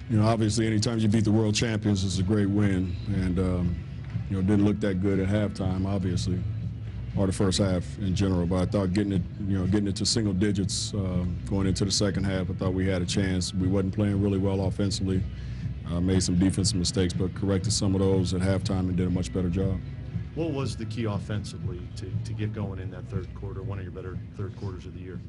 You know, obviously, anytime you beat the world champions, it's a great win, and you know, it didn't look that good at halftime, obviously, or the first half in general. But I thought getting it to single digits going into the second half, I thought we had a chance. We wasn't playing really well offensively, made some defensive mistakes, but corrected some of those at halftime and did a much better job. What was the key offensively to get going in that third quarter, one of your better third quarters of the year?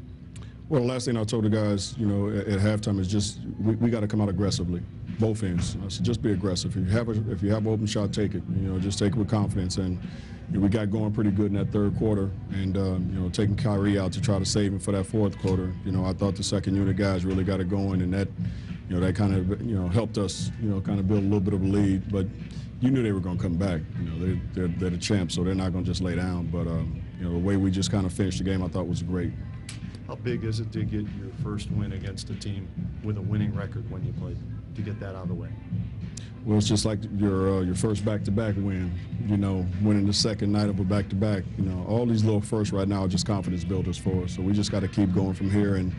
Well, the last thing I told the guys, you know, at halftime is just we got to come out aggressively, both ends. I said, just be aggressive. If you have an open shot, take it. You know, just take it with confidence. And you know, we got going pretty good in that third quarter. And you know, taking Kyrie out to try to save him for that fourth quarter. You know, I thought the second unit guys really got it going, and that, you know, that kind of helped us, you know, kind of build a little bit of a lead. But you knew they were going to come back. You know, they're the champs, so they're not going to just lay down. But you know, the way we just kind of finished the game, I thought was great. How big is it to get your first win against a team with a winning record when you played, to get that out of the way? Well, it's just like your first back-to-back win, you know, winning the second night of a back-to-back. You know, all these little firsts right now are just confidence builders for us. So we just got to keep going from here and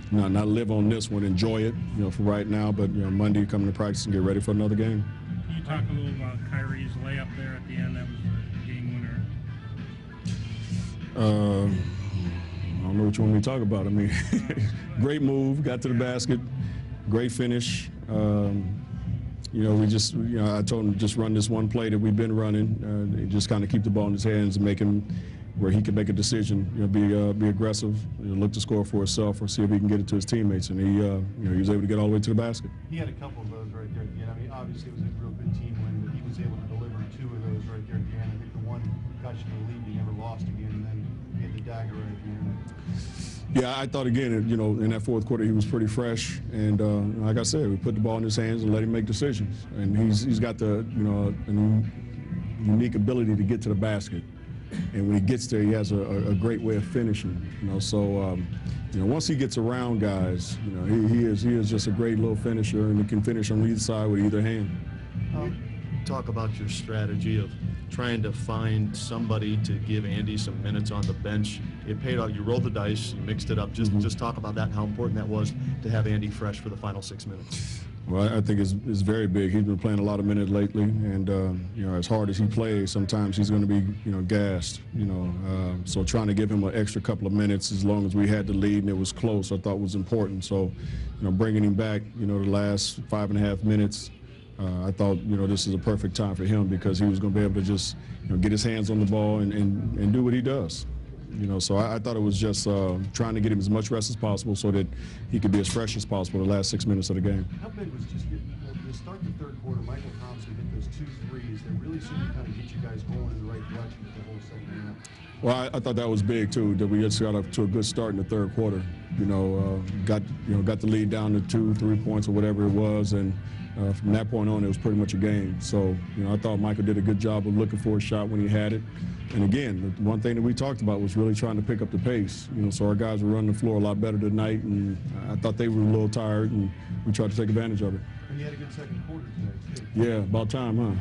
not live on this one, enjoy it, you know, for right now. But, you know, Monday come to practice and get ready for another game. Can you talk a little about Kyrie's layup there at the end? That was the game winner. I don't know what you want me to talk about. I mean, great move, got to the basket, great finish. You know, I told him just run this one play that we've been running, just kind of keep the ball in his hands and make him where he can make a decision. You know, be aggressive, you know, look to score for himself or see if he can get it to his teammates. And you know, he was able to get all the way to the basket. He had a couple of those right there at the end. I mean, obviously it was a real good team win, but he was able to deliver two of those right there at the end. I think the one got you the lead, you never lost again, and then he had the dagger right at the end. Yeah, I thought again, you know, in that fourth quarter he was pretty fresh, and like I said, we put the ball in his hands and let him make decisions. And he's got the, you know, a unique ability to get to the basket, and when he gets there, he has a great way of finishing. You know, so you know, once he gets around guys, you know, he is just a great little finisher, and he can finish on either side with either hand. Talk about your strategy of trying to find somebody to give Andy some minutes on the bench. It paid off. You rolled the dice, you mixed it up. Just talk about that and how important that was to have Andy fresh for the final 6 minutes. Well, I think it's very big. He's been playing a lot of minutes lately, and you know, as hard as he plays, sometimes he's going to be, you know, gassed. You know, so trying to give him an extra couple of minutes, as long as we had the lead and it was close, I thought was important. So, you know, bringing him back, you know, the last 5.5 minutes. I thought, you know, this is a perfect time for him because he was going to be able to just, you know, get his hands on the ball and do what he does. You know, so I thought it was just trying to get him as much rest as possible so that he could be as fresh as possible the last 6 minutes of the game. How big was just to start the third quarter, Michael Thompson hit those 2 threes that really seemed to kind of get you guys going in the right direction for the whole second half? Well, I thought that was big too, that we just got up to a good start in the third quarter. You know, got the lead down to 2-3 points or whatever it was, and from that point on, it was pretty much a game. So, you know, I thought Michael did a good job of looking for a shot when he had it. And again, the one thing that we talked about was really trying to pick up the pace. You know, so our guys were running the floor a lot better tonight, and I thought they were a little tired, and we tried to take advantage of it. And you had a good second quarter today, too. Yeah, about time, huh?